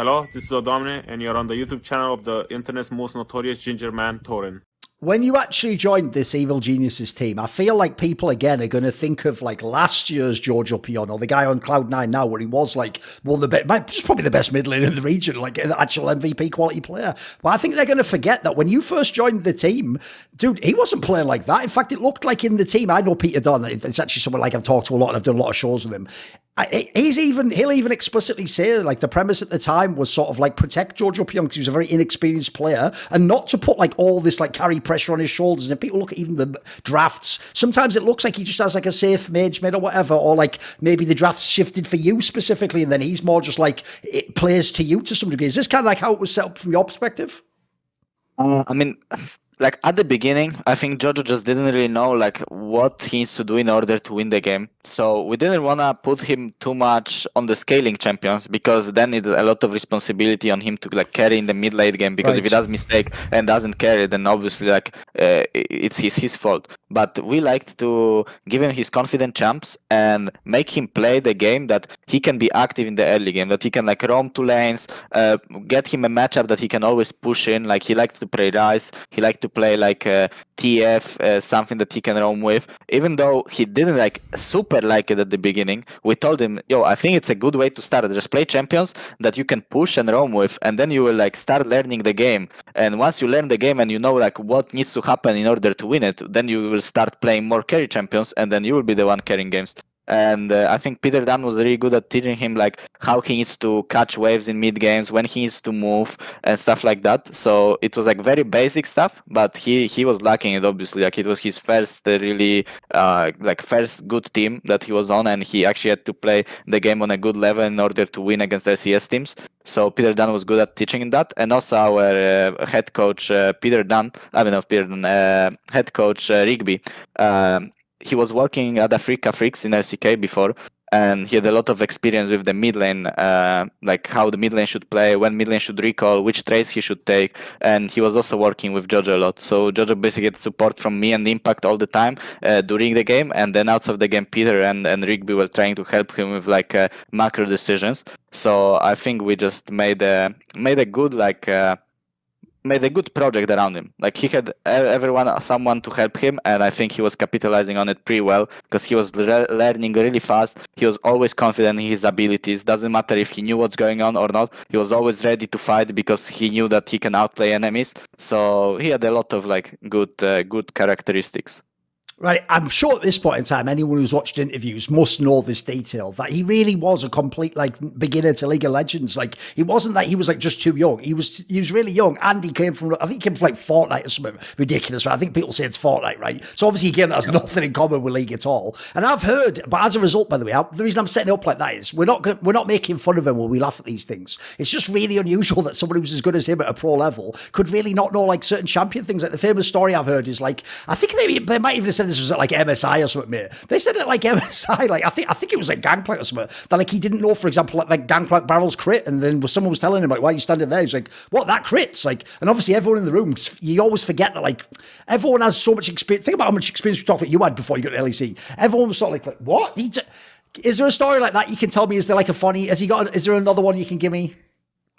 Hello, this is Odomne, and you're on the YouTube channel of the internet's most notorious ginger man, Torin. When you actually joined this Evil Geniuses team, I feel like people again are going to think of like last year's Giorgio Pion, or the guy on Cloud9 now, where he was like one of the best, probably the best mid laner in the region, like an actual MVP quality player. But I think they're going to forget that when you first joined the team, dude, he wasn't playing like that. In fact, it looked like in the team, I know Peter Dunn, it's actually someone like I've talked to a lot and I've done a lot of shows with him. He'll even explicitly say like the premise at the time was sort of like protect Giorgio Pion because he was a very inexperienced player and not to put like all this like carry pressure on his shoulders. And if people look at even the drafts, sometimes it looks like he just has like a safe mage mid or whatever, or like maybe the draft's shifted for you specifically and then he's more just like it plays to you to some degree. Is this kind of like how it was set up from your perspective? Like at the beginning, I think Jojo just didn't really know like what he needs to do in order to win the game. So we didn't want to put him too much on the scaling champions because then it's a lot of responsibility on him to like carry in the mid late game. Because if he does mistake and doesn't carry, then obviously like it's his fault. But we liked to give him his confident champs and make him play the game that he can be active in the early game, that he can like roam two lanes, get him a matchup that he can always push in. Like he likes to play Ryze, he liked to play like TF, something that he can roam with. Even though he didn't like super like it at the beginning, we told him, yo, I think it's a good way to start. Just play champions that you can push and roam with, and then you will like start learning the game. And once you learn the game and you know like what needs to happen in order to win it, then you will start playing more carry champions, and then you will be the one carrying games. And I think Peter Dunn was really good at teaching him like how he needs to catch waves in mid games, when he needs to move and stuff like that. So it was like very basic stuff, but he was lacking it obviously. Like it was his first really like first good team that he was on, and he actually had to play the game on a good level in order to win against LCS teams. So Peter Dunn was good at teaching in that, and also our head coach head coach Rigby. He was working at Africa Freaks in LCK before, and he had a lot of experience with the mid lane, like how the mid lane should play, when mid lane should recall, which trades he should take, and he was also working with Jojo a lot. So Jojo basically gets support from me and Impact all the time during the game, and then outside of the game, Peter and Rigby were trying to help him with like macro decisions. So I think we just made a good made a good project around him. Like he had someone to help him, and I think he was capitalizing on it pretty well because he was learning really fast. He was always confident in his abilities. Doesn't matter if he knew what's going on or not. He was always ready to fight because he knew that he can outplay enemies. So he had a lot of like good characteristics. Right, I'm sure at this point in time, anyone who's watched interviews must know this detail, that he really was a complete like beginner to League of Legends. Like it wasn't that he was like just too young. He was really young, and he came from, I think he came from like Fortnite or something ridiculous. Right? I think people say it's Fortnite, right? So obviously again, that has nothing in common with League at all. And I've heard, but as a result, by the way, the reason I'm setting up like that is we're not making fun of him when we laugh at these things. It's just really unusual that somebody who's as good as him at a pro level could really not know like certain champion things. Like the famous story I've heard is like, I think they might even have said this was at like MSI or something, mate. They said it like MSI, like I think it was like Gangplank or something. That like he didn't know, for example, like Gangplank barrels crit, and then someone was telling him like, "Why are you standing there?" He's like, "What, that crits?" Like, and obviously everyone in the room, you always forget that like everyone has so much experience. Think about how much experience we talked about you had before you got to LEC. Everyone was sort of like what? Is there a story like that you can tell me? Is there like a funny? Is there another one you can give me?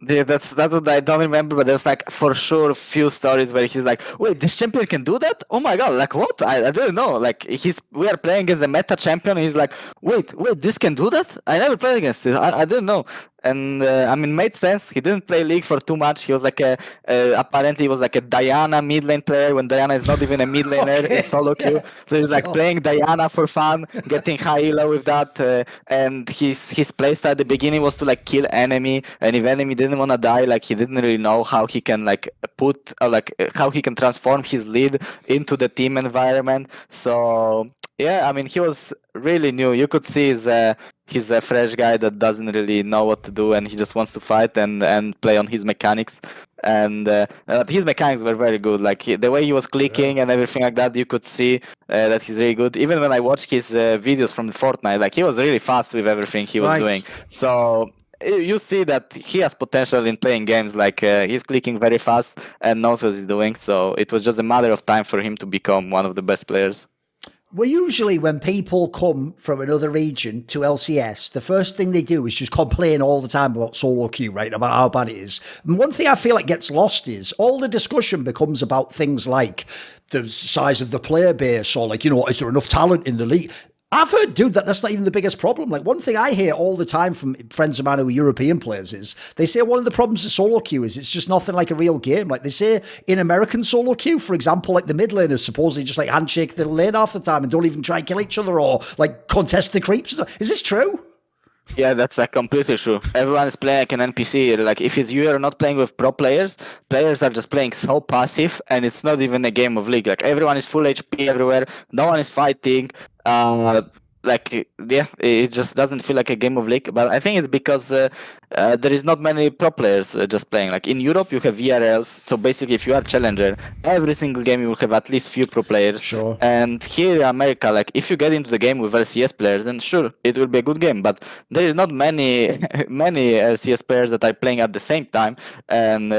Yeah, that's what I don't remember, but there's like for sure a few stories where he's like, wait, this champion can do that? Oh my god, like what? I didn't know. Like we are playing as a meta champion, and he's like, wait, this can do that? I never played against it. I didn't know. And made sense. He didn't play League for too much. He was like apparently he was like a Diana mid lane player when Diana is not even a mid laner in solo queue. So he's like playing Diana for fun, getting high elo with that. And his playstyle at the beginning was to like kill enemy, and if enemy didn't want to die, like he didn't really know how he can like put how he can transform his lead into the team environment. So yeah, I mean he was really new. You could see he's a fresh guy that doesn't really know what to do, and he just wants to fight and play on his mechanics. And his mechanics were very good. Like the way he was clicking and everything like that, you could see that he's really good. Even when I watched his videos from the Fortnite, like he was really fast with everything he was doing. So you see that he has potential in playing games. Like he's clicking very fast and knows what he's doing. So it was just a matter of time for him to become one of the best players. Well, usually when people come from another region to LCS, the first thing they do is just complain all the time about solo queue, right? About how bad it is. And one thing I feel like gets lost is all the discussion becomes about things like the size of the player base or like, is there enough talent in the league? I've heard, dude, that's not even the biggest problem. Like, one thing I hear all the time from friends of mine who are European players is they say one of the problems of solo queue is it's just nothing like a real game. Like, they say in American solo queue, for example, like the mid laners supposedly just like handshake the lane half the time and don't even try and kill each other or like contest the creeps. Is this true? Yeah, that's like completely true. Everyone is playing like an NPC. Like if it's you are not playing with pro players, players are just playing so passive, and it's not even a game of league. Like everyone is full HP everywhere. No one is fighting. It just doesn't feel like a game of league. But I think it's because there is not many pro players just playing. Like in Europe, you have VRLs. So basically, if you are challenger, every single game you will have at least few pro players. Sure. And here in America, like if you get into the game with LCS players, then sure, it will be a good game. But there is not many LCS players that are playing at the same time, and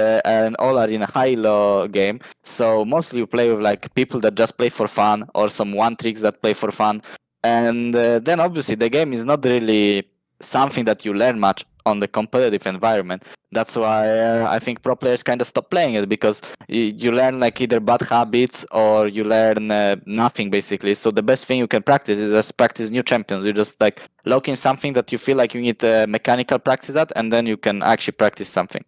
all are in a high-low game. So mostly you play with like people that just play for fun, or some one tricks that play for fun. And then obviously the game is not really something that you learn much on the competitive environment. That's why I think pro players kind of stop playing it, because you learn like either bad habits or you learn nothing basically. So the best thing you can practice is just practice new champions. You just like lock in something that you feel like you need mechanical practice at, and then you can actually practice something.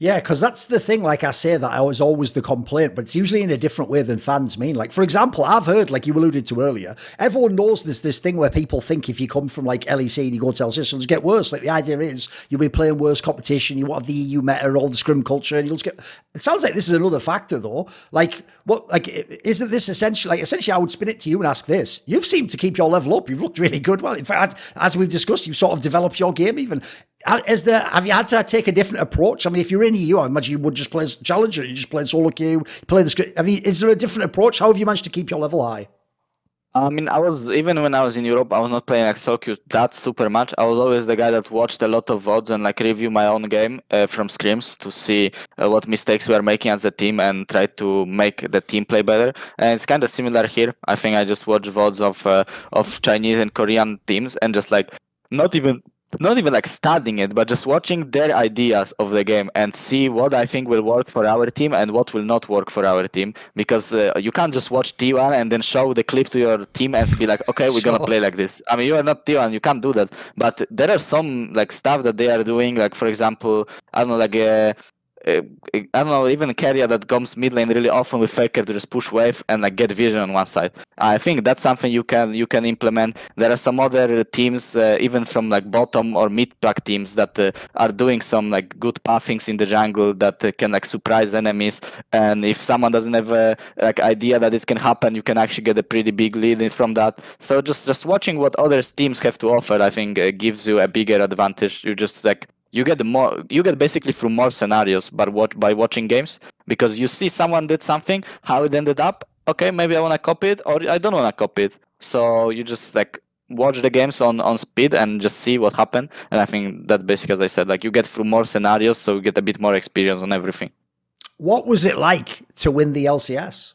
Yeah, because that's the thing, like I say, that I was always the complaint, but it's usually in a different way than fans mean. Like, for example, I've heard, like you alluded to earlier, everyone knows there's this thing where people think if you come from like LEC and you go to LCS, it'll just get worse. Like the idea is you'll be playing worse competition, you won't have the EU meta, all the scrim culture, and you'll just get... It sounds like this is another factor though. Like, what, like, isn't this essentially I would spin it to you and ask this. You've seemed to keep your level up. You've looked really good. Well, in fact, as we've discussed, you've sort of developed your game even. Have you had to take a different approach? I mean, if you're in EU, I imagine you would just play as Challenger, you just play solo queue, play the script. I mean, is there a different approach? How have you managed to keep your level high? I mean, even when I was in Europe, I was not playing like solo queue that super much. I was always the guy that watched a lot of VODs and like review my own game from scrims to see what mistakes we are making as a team and try to make the team play better. And it's kind of similar here. I think I just watch VODs of Chinese and Korean teams and just like not even like studying it, but just watching their ideas of the game and see what I think will work for our team and what will not work for our team. Because you can't just watch T1 and then show the clip to your team and be like, okay, we're gonna play like this. I mean, you are not T1, you can't do that. But there are some like stuff that they are doing, like for example, I don't know, like even Keria that comes mid lane really often with Faker to just push wave and like get vision on one side. I think that's something you can implement. There are some other teams, even from like bottom or mid pack teams that are doing some like good pathings in the jungle that can like surprise enemies. And if someone doesn't have a like idea that it can happen, you can actually get a pretty big lead from that. So just watching what other teams have to offer, I think gives you a bigger advantage. You just like you get basically through more scenarios by watching games, because you see someone did something, how it ended up. Okay, maybe I want to copy it, or I don't want to copy it. So you just like watch the games on speed and just see what happened. And I think that basically, as I said, like you get through more scenarios, so you get a bit more experience on everything. What was it like to win the LCS?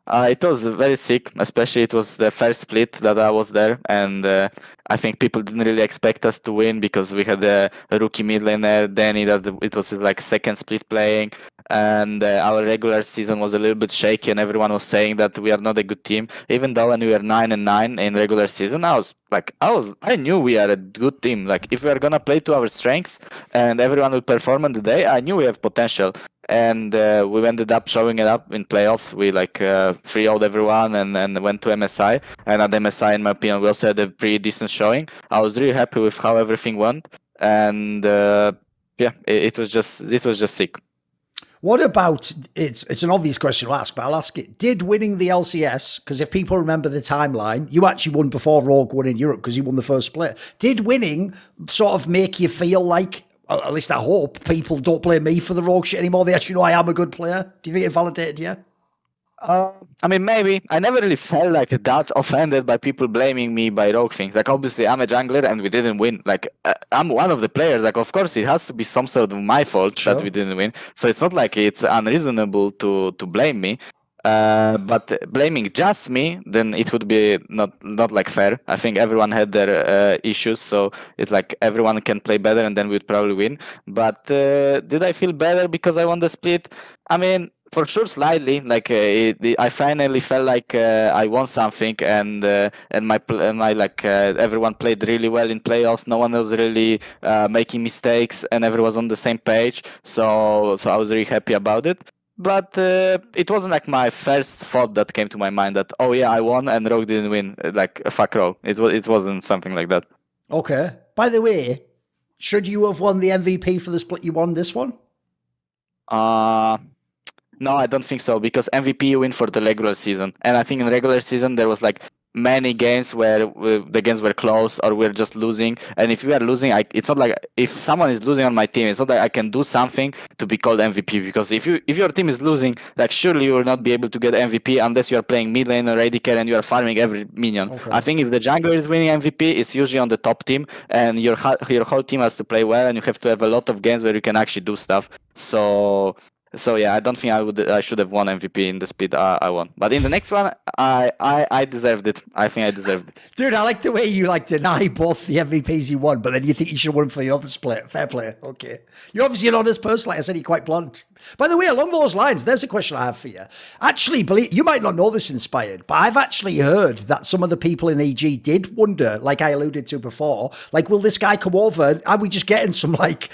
It was very sick, especially it was the first split that I was there, and I think people didn't really expect us to win because we had a rookie mid laner, Danny, that it was like second split playing, and our regular season was a little bit shaky, and everyone was saying that we are not a good team. Even though when we were 9-9 in regular season, I knew we are a good team. Like if we are gonna play to our strengths and everyone will perform on the day, I knew we have potential. And we ended up showing it up in playoffs. We like 3-0'd everyone and went to MSI. And at MSI, in my opinion, we also had a pretty decent showing. I was really happy with how everything went, and it was just sick. What about, it's an obvious question to ask, but I'll ask it. Did winning the LCS, because if people remember the timeline, you actually won before Rogue won in Europe because you won the first split. Did winning sort of make you feel like, at least I hope, people don't blame me for the Rogue shit anymore? They actually know I am a good player. Do you think it validated you? I mean, maybe. I never really felt like that offended by people blaming me by Rogue things. Like, obviously, I'm a jungler and we didn't win. Like, I'm one of the players. Like, of course, it has to be some sort of my fault that we didn't win. So it's not like it's unreasonable to blame me. But blaming just me, then it would be not like fair. I think everyone had their issues, so it's like everyone can play better, and then we'd probably win. But did I feel better because I won the split? I mean, for sure, slightly. Like I finally felt like I won something, and my everyone played really well in playoffs. No one was really making mistakes, and everyone was on the same page. So I was really happy about it. But it wasn't like my first thought that came to my mind that, oh yeah, I won and Rogue didn't win. Like fuck Rogue. It wasn't something like that. Okay. By the way, should you have won the MVP for the split you won this one? No, I don't think so, because MVP you win for the regular season, and I think in regular season there was like many games where the games were close or we're just losing. And if we are losing, it's not like if someone is losing on my team, it's not like I can do something to be called MVP, because if your team is losing, like surely you will not be able to get MVP unless you are playing mid lane or AD carry and you are farming every minion. Okay. I think if the jungler is winning MVP, it's usually on the top team, and your whole team has to play well, and you have to have a lot of games where you can actually do stuff. So yeah, I don't think I should have won MVP in the split I won. But in the next one, I deserved it. I think I deserved it. Dude, I like the way you like deny both the MVPs you won, but then you think you should have won for the other split. Fair play. Okay. You're obviously an honest person. Like I said, you're quite blunt. By the way, along those lines, there's a question I have for you. Actually, you might not know this, Inspired, but I've actually heard that some of the people in EG did wonder, like I alluded to before, like, will this guy come over? Are we just getting some like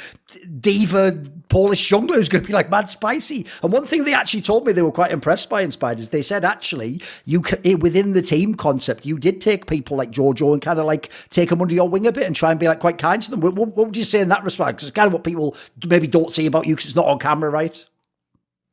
diva Polish jungler who's going to be like mad spicy? And one thing they actually told me they were quite impressed by, Inspired, is they said actually within the team concept, you did take people like Jojo and kind of like take them under your wing a bit and try and be like quite kind to them. What would you say in that respect? Because it's kind of what people maybe don't see about you because it's not on camera, right?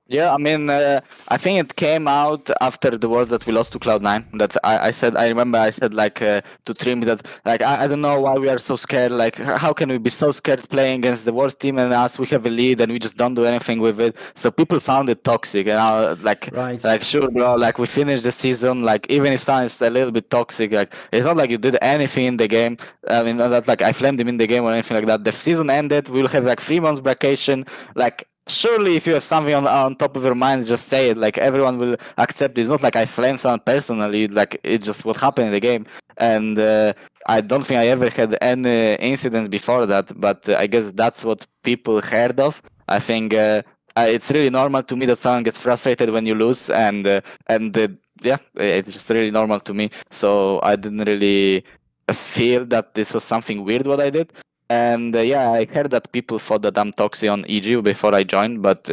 Yeah, I mean, I think it came out after the words that we lost to Cloud9. That I remember I said like to Trim that like I don't know why we are so scared. Like how can we be so scared playing against the worst team and us? We have a lead and we just don't do anything with it. So people found it toxic, and I was like, right. Like sure, bro. Like we finished the season. Like even if someone is a little bit toxic, like it's not like you did anything in the game. I mean, that's like I flamed him in the game or anything like that. The season ended. We'll have like 3 months vacation. Like. Surely, if you have something on top of your mind, just say it. Like everyone will accept it. It's not like I flame someone personally. Like it's just what happened in the game. And I don't think I ever had any incidents before that. But I guess that's what people heard of. I think it's really normal to me that someone gets frustrated when you lose, and yeah, it's just really normal to me. So I didn't really feel that this was something weird what I did. And yeah, I heard that people thought that I'm toxic on EG before I joined, but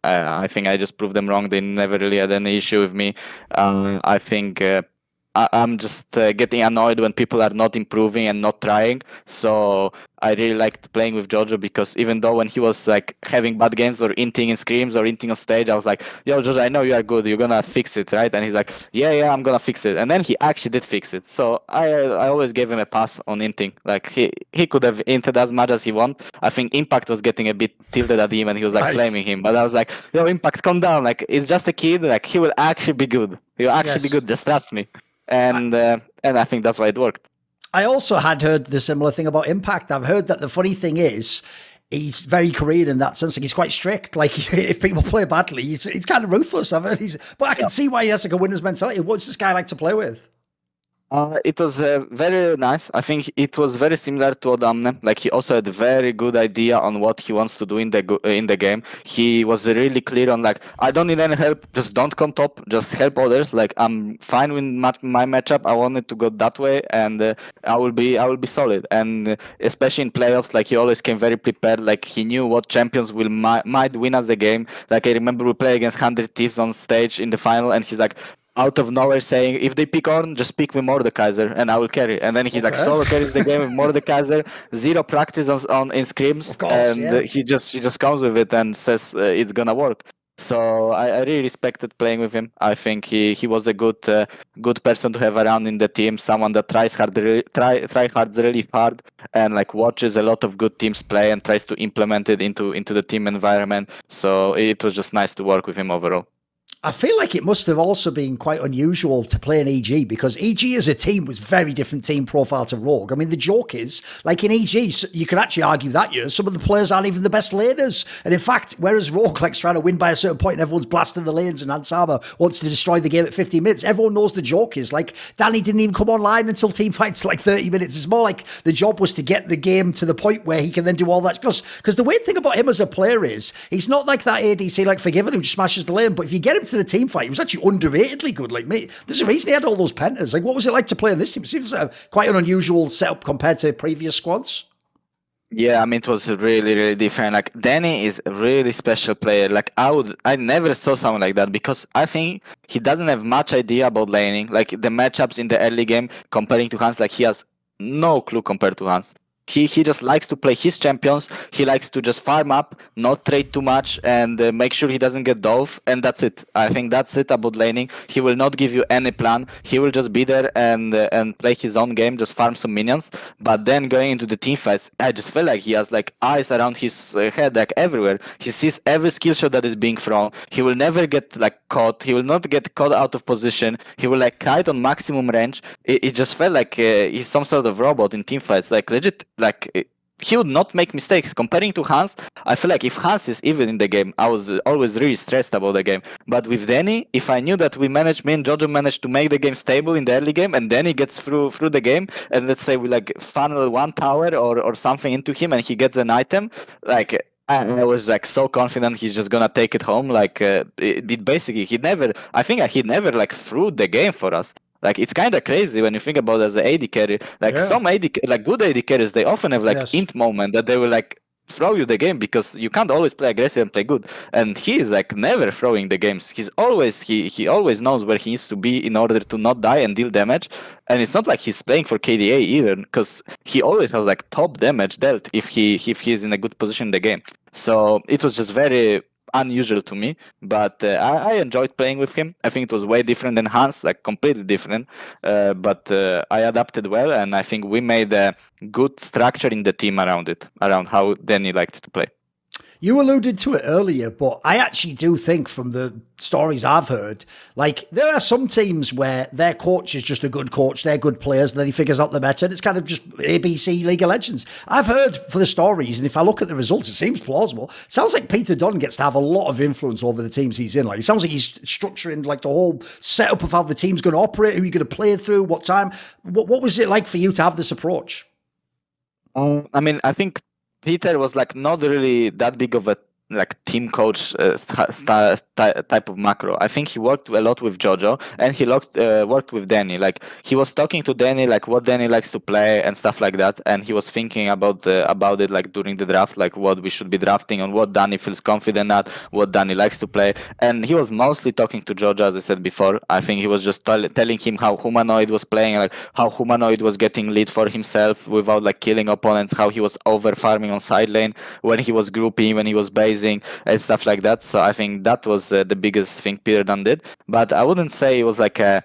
I think I just proved them wrong. They never really had any issue with me. I think I'm just getting annoyed when people are not improving and not trying. So I really liked playing with Jojo, because even though when he was like having bad games or inting in scrims or inting on stage, I was like, yo, Jojo, I know you are good. You're going to fix it, right? And he's like, yeah, I'm going to fix it. And then he actually did fix it. So I always gave him a pass on inting. Like he could have inted as much as he wanted. I think Impact was getting a bit tilted at him and he was like flaming him. But I was like, yo, Impact, calm down. Like it's just a kid. Like he will actually be good. He'll actually be good. Just trust me. And I think that's why it worked. I also had heard the similar thing about Impact. I've heard that the funny thing is he's very Korean in that sense. Like he's quite strict. Like if people play badly, he's kind of ruthless. I've heard but I can see why he has like a winner's mentality. What's this guy like to play with? It was very nice. I think it was very similar to Odamne. Like he also had a very good idea on what he wants to do in the game. He was really clear on like, I don't need any help. Just don't come top. Just help others. Like I'm fine with my matchup. I wanted to go that way, and I will be solid. And especially in playoffs, like he always came very prepared. Like he knew what champions might win us the game. Like I remember we played against 100 Thieves on stage in the final, and he's like, out of nowhere saying, if they pick on, just pick with Mordekaiser and I will carry. And then he like solo carries the game with Mordekaiser, 0 practice on in scrims, and he just comes with it and says it's gonna work. So I really respected playing with him. I think he was a good person to have around in the team, someone that tries really hard and like watches a lot of good teams play and tries to implement it into the team environment. So it was just nice to work with him overall. I feel like it must have also been quite unusual to play in EG because EG as a team was very different team profile to Rogue. I mean, the joke is, like in EG, you could actually argue that year, some of the players aren't even the best laners. And in fact, whereas Rogue likes trying to win by a certain point and everyone's blasting the lanes and Ansama wants to destroy the game at 50 minutes, everyone knows the joke is like Danny didn't even come online until team fights like 30 minutes. It's more like the job was to get the game to the point where he can then do all that. Because the weird thing about him as a player is he's not like that ADC like Forgiven who just smashes the lane, but if you get him to the team fight, he was actually underratedly good. Like, mate, there's a reason he had all those pentas. Like, what was it like to play in this team? It seems quite an unusual setup compared to previous squads. Yeah, I mean, it was really, really different. Like, Danny is a really special player. Like, I never saw someone like that because I think he doesn't have much idea about laning. Like, the matchups in the early game comparing to Hans, like, he has no clue compared to Hans. He just likes to play his champions. He likes to just farm up, not trade too much, and make sure he doesn't get dove. And that's it. I think that's it about laning. He will not give you any plan. He will just be there and play his own game, just farm some minions. But then going into the team fights, I just feel like he has like eyes around his head, like everywhere. He sees every skill shot that is being thrown. He will never get like caught. He will not get caught out of position. He will like kite on maximum range. It just felt like he's some sort of robot in team fights. Like legit. Like he would not make mistakes. Comparing to Hans, I feel like if Hans is even in the game, I was always really stressed about the game. But with Danny, if I knew that me and Jojo managed to make the game stable in the early game, and then he gets through the game, and let's say we like funnel one tower or something into him, and he gets an item, like I was like so confident he's just gonna take it home. Like it basically he never like threw the game for us. Like it's kind of crazy when you think about it as an AD carry. Like some AD, like good AD carries, they often have like int moment that they will like throw you the game because you can't always play aggressive and play good. And he is like never throwing the games. He's always he always knows where he needs to be in order to not die and deal damage. And it's not like he's playing for KDA either, because he always has like top damage dealt if he's in a good position in the game. So it was just very unusual to me, but I enjoyed playing with him. I think it was way different than Hans, like completely different, but I adapted well, and I think we made a good structure in the team around it, around how Danny liked to play. You alluded to it earlier, but I actually do think from the stories I've heard, like there are some teams where their coach is just a good coach, they're good players, and then he figures out the meta, and it's kind of just ABC League of Legends. I've heard for the stories, and if I look at the results, it seems plausible. It sounds like Peter Dunn gets to have a lot of influence over the teams he's in. Like it sounds like he's structuring like the whole setup of how the team's going to operate, who you're going to play through, what time. What was it like for you to have this approach? I mean, I think Peter was like not really that big of a like team coach type of macro. I think he worked a lot with Jojo, and he worked with Danny. Like he was talking to Danny like what Danny likes to play and stuff like that, and he was thinking about it like during the draft, like what we should be drafting and what Danny feels confident at, what Danny likes to play. And he was mostly talking to Jojo, as I said before. I think he was just telling him how Humanoid was playing, like how Humanoid was getting lead for himself without like killing opponents, how he was over farming on side lane when he was grouping, when he was basing and stuff like that. So I think that was the biggest thing Peter Dunn did. But I wouldn't say it was like a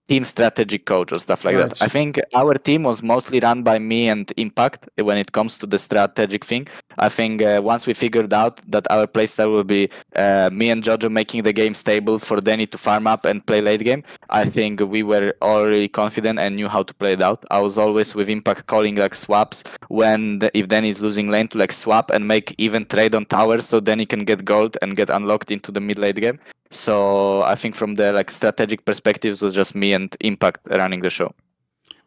team strategic coach or stuff like that. I think our team was mostly run by me and Impact when it comes to the strategic thing. I think once we figured out that our playstyle will be me and Jojo making the game stable for Danny to farm up and play late game, I think we were already confident and knew how to play it out. I was always with Impact calling like swaps if Danny is losing lane to like swap and make even trade on towers so Danny can get gold and get unlocked into the mid late game. So I think from the like strategic perspectives was just me and Impact running the show.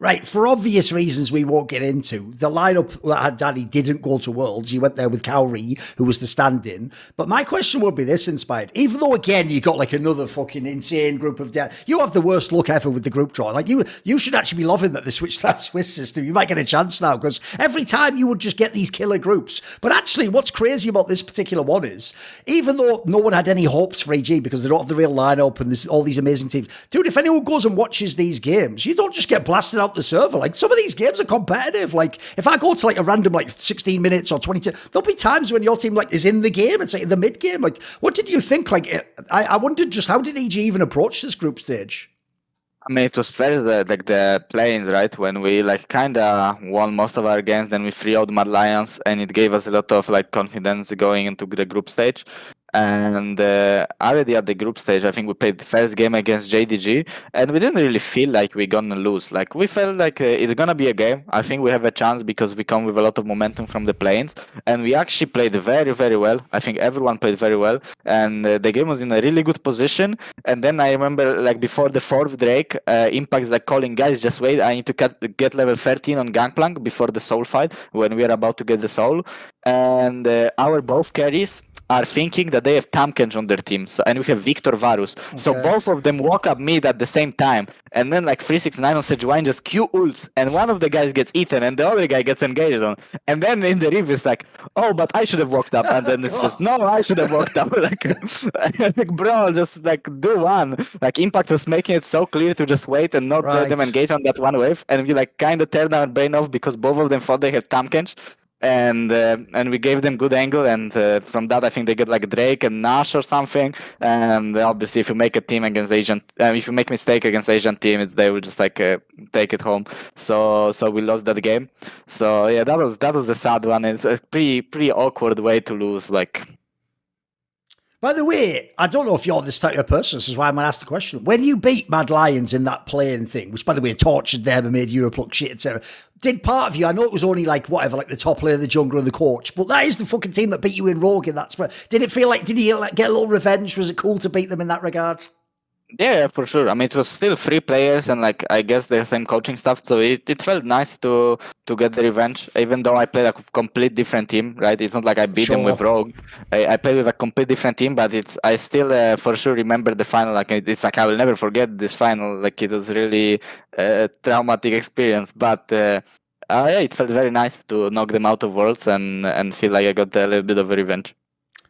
Right, for obvious reasons we won't get into, the lineup that had Danny didn't go to Worlds. He went there with Cowrie, who was the stand-in. But my question would be this, Inspired. Even though, again, you got like another fucking insane group of... You have the worst luck ever with the group draw. Like, you should actually be loving that they switched that Swiss system. You might get a chance now, because every time you would just get these killer groups. But actually, what's crazy about this particular one is, even though no one had any hopes for EG, because they don't have the real lineup and there's all these amazing teams, dude, if anyone goes and watches these games, you don't just get blasted out the server. Like some of these games are competitive. Like if I go to like a random like 16 minutes or 22, there'll be times when your team like is in the game. It's like in the mid game. Like what did you think? Like I wondered just how did EG even approach this group stage? I mean, it was first like the planes, right? When we like kind of won most of our games, then we 3-0'd Mad Lions, and it gave us a lot of like confidence going into the group stage. And already at the group stage, I think we played the first game against JDG, and we didn't really feel like we're gonna lose. Like we felt like it's gonna be a game. I think we have a chance because we come with a lot of momentum from the planes, and we actually played very, very well. I think everyone played very well, and the game was in a really good position. And then I remember, like before the fourth Drake, Impact's like calling, guys, just wait. I need to get level 13 on Gangplank before the soul fight when we are about to get the soul. And our both carries are thinking that they have Tamkench on their team, and we have Victor Varus. So both of them walk up mid at the same time, and then like 369 on Sejuani just Q ults, and one of the guys gets eaten, and the other guy gets engaged on. And then in the review, it's like, oh, but I should have walked up, and then it's just, no, I should have walked up. Like, bro, just like do one. Like Impact was making it so clear to just wait and not let them engage on that one wave, and we like kind of turned our brain off because both of them thought they had Tamkench. And we gave them good angle, and from that I think they get like Drake and Nash or something. And obviously, if you make a team against Asian, if you make mistake against Asian team, they will just like take it home. So we lost that game. So yeah, that was a sad one. It's a pretty awkward way to lose. Like. By the way, I don't know if you're this type of person, this is why I'm going to ask the question. When you beat Mad Lions in that playing thing, which by the way tortured them and made Europe look shit, etc., did part of you, I know it was only like whatever, like the top layer, the jungler and the coach, but that is the fucking team that beat you in Rogue in that spread. Did it feel like, did you like get a little revenge? Was it cool to beat them in that regard? Yeah, for sure. I mean, it was still 3 players and like I guess the same coaching stuff, so it felt nice to get the revenge. Even though I played a complete different team, right? It's not like I beat them with Rogue. I played with a complete different team, but I still for sure remember the final. Like it's like I will never forget this final. Like it was really a traumatic experience, but. Yeah, it felt very nice to knock them out of Worlds and feel like I got a little bit of a revenge.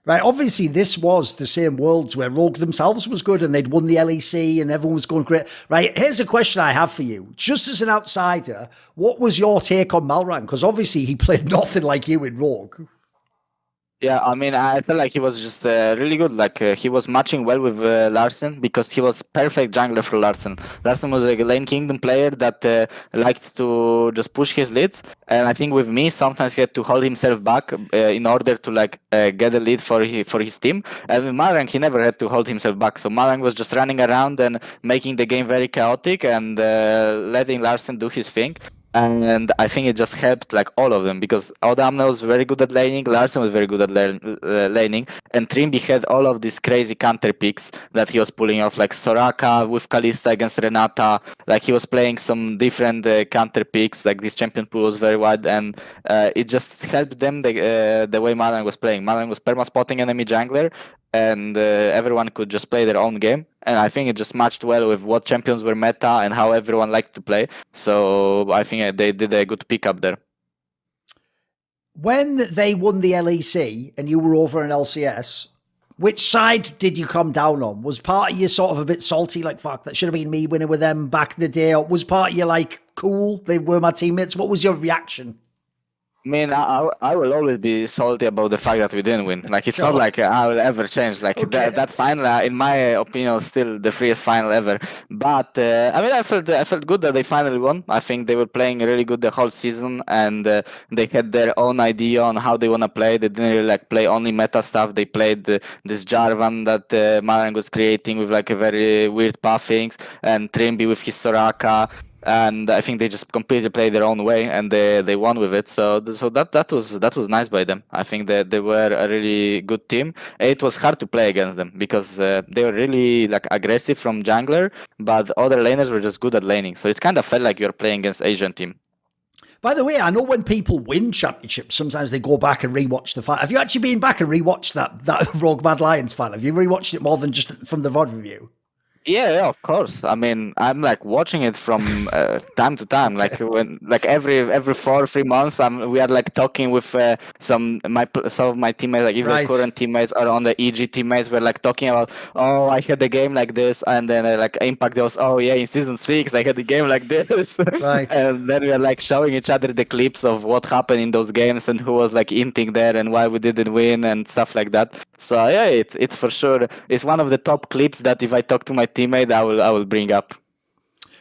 Right, obviously this was the same Worlds where Rogue themselves was good and they'd won the LEC and everyone was going great. Right, here's a question I have for you. Just as an outsider, what was your take on Malrang? Because obviously he played nothing like you in Rogue. Yeah, I mean, I felt like he was just really good. Like he was matching well with Larsen because he was perfect jungler for Larsen. Larsen was a lane kingdom player that liked to just push his leads, and I think with me sometimes he had to hold himself back in order to like get a lead for his team. And with Malrang, he never had to hold himself back. So Malrang was just running around and making the game very chaotic and letting Larsen do his thing. And I think it just helped like all of them because Audamna was very good at laning, Larsen was very good at laning, and Trimby had all of these crazy counter picks that he was pulling off, like Soraka with Kalista against Renata. Like he was playing some different counter picks. Like this champion pool was very wide, and it just helped them the way Malrang was playing. Malrang was perma spotting enemy jungler, and everyone could just play their own game. And I think it just matched well with what champions were meta and how everyone liked to play. So I think they did a good pickup there. When they won the LEC and you were over in LCS, which side did you come down on? Was part of you sort of a bit salty, like, fuck, that should have been me winning with them back in the day? Or was part of you like, cool, they were my teammates? What was your reaction? I mean, I will always be salty about the fact that we didn't win. Like, it's not like I will ever change. Like, that final, in my opinion, is still the freest final ever. But, I mean, I felt good that they finally won. I think they were playing really good the whole season, and they had their own idea on how they want to play. They didn't really, like, play only meta stuff. They played this Jarvan that Malrang was creating with, like, a very weird pathings, and Trimby with his Soraka. And I think they just completely played their own way, and they won with it. So that was nice by them. I think that they were a really good team. It was hard to play against them because they were really like aggressive from jungler, but other laners were just good at laning. So it kind of felt like you're playing against Asian team. By the way, I know when people win championships, sometimes they go back and rewatch the fight. Have you actually been back and rewatched that Rogue Mad Lions fight? Have you rewatched it more than just from the VOD review? Yeah, of course. I mean, I'm like watching it from time to time. Like when, like every 3 months, we are like talking with some of my teammates, like even current teammates or on the EG teammates. We're like talking about, oh, I had a game like this, and then like Impact goes, oh yeah, in season 6 I had a game like this. Right. And then we are like showing each other the clips of what happened in those games and who was like inting there and why we didn't win and stuff like that. So yeah, it's for sure. It's one of the top clips that if I talk to my teammate, I will bring up.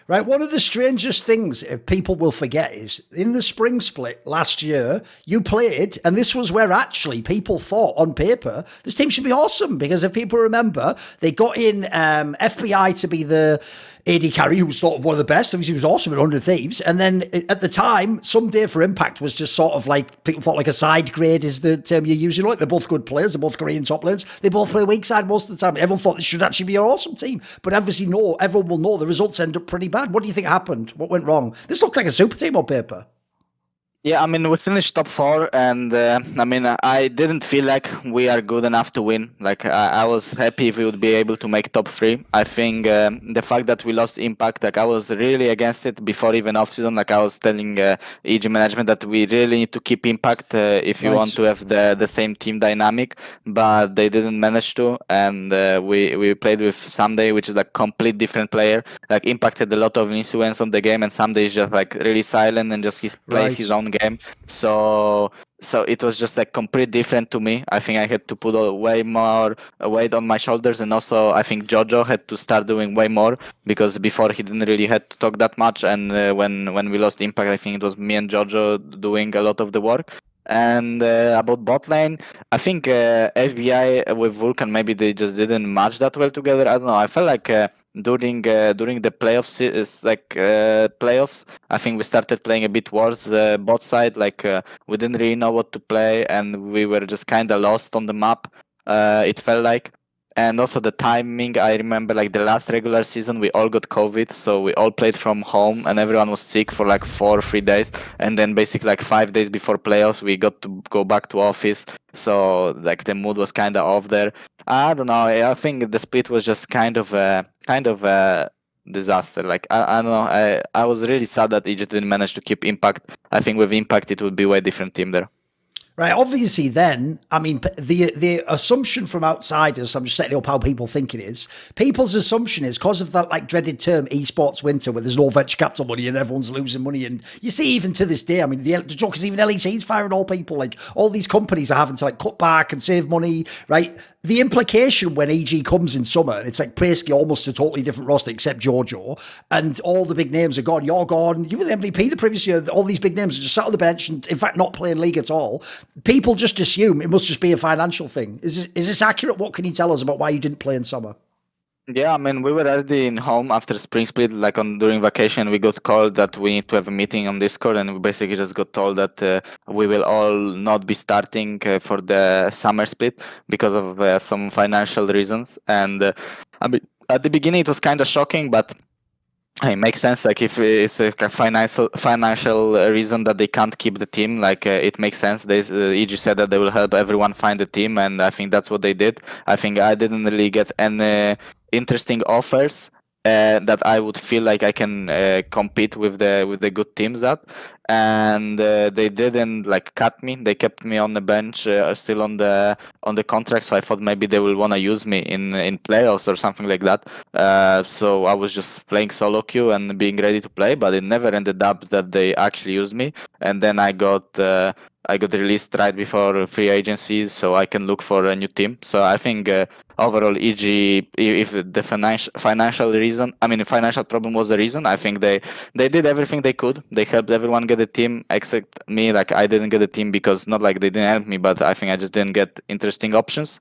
Right, one of the strangest things people will forget is in the spring split last year, you played, and this was where actually people thought on paper this team should be awesome because if people remember, they got in FBI to be the AD carry, who was sort of one of the best. Obviously, he was awesome at 100 Thieves. And then at the time, Someday for Impact was just sort of like, people thought like a side grade is the term you're using. Like, they're both good players. They're both Korean top laners. They both play weak side most of the time. Everyone thought this should actually be an awesome team. But obviously, no, everyone will know the results end up pretty bad. What do you think happened? What went wrong? This looked like a super team on paper. Yeah, I mean, we finished top 4, and I mean, I didn't feel like we are good enough to win. Like, I was happy if we would be able to make top 3. I think the fact that we lost Impact, like, I was really against it before even off-season. Like, I was telling EG management that we really need to keep Impact if you want to have the same team dynamic, but they didn't manage to, and we played with Someday, which is like complete different player. Like, Impact had a lot of influence on the game, and Someday is just like really silent and just plays his own game. So it was just like complete different to me. I think I had to put way more weight on my shoulders, and also I think Jojo had to start doing way more because before he didn't really had to talk that much. And when we lost Impact, I think it was me and Jojo doing a lot of the work. And about bot lane, I think FBI with Vulcan, maybe they just didn't match that well together. I don't know. I felt like during the playoffs, playoffs, I think we started playing a bit worse bot side. Like we didn't really know what to play, and we were just kind of lost on the map. It felt like. And also the timing, I remember like the last regular season, we all got COVID. So we all played from home and everyone was sick for like 4 or 3 days. And then basically like 5 days before playoffs, we got to go back to office. So like the mood was kind of off there. I don't know. I think the split was just kind of a disaster. Like, I don't know. I was really sad that Egypt didn't manage to keep Impact. I think with Impact, it would be a way different team there. Right, obviously then, I mean, the assumption from outsiders, I'm just setting up how people think it is, people's assumption is because of that like dreaded term esports winter where there's no venture capital money and everyone's losing money, and you see even to this day, I mean, the joke is even LEC's firing all people, like all these companies are having to like cut back and save money, right? The implication when EG comes in summer, it's like basically almost a totally different roster except Jojo, and all the big names are gone. You're gone. You were the MVP the previous year. All these big names are just sat on the bench and, in fact, not playing league at all. People just assume it must just be a financial thing. Is this accurate? What can you tell us about why you didn't play in summer? Yeah, I mean, we were already in home after spring split, like during vacation, we got called that we need to have a meeting on Discord, and we basically just got told that we will all not be starting for the summer split because of some financial reasons. And I mean, at the beginning, it was kind of shocking, but it makes sense. Like if it's a financial reason that they can't keep the team, like it makes sense. They EG said that they will help everyone find a team, and I think that's what they did. I think I didn't really get any interesting offers that I would feel like I can compete with the good teams at, and they didn't like cut me. They kept me on the bench, still on the contract. So I thought maybe they will want to use me in playoffs or something like that. So I was just playing solo queue and being ready to play, but it never ended up that they actually used me. And then I got released right before free agencies, so I can look for a new team. So I think overall, EG, if the financial reason, I mean, the financial problem was the reason, I think they did everything they could. They helped everyone get a team except me. Like I didn't get a team because not like they didn't help me, but I think I just didn't get interesting options.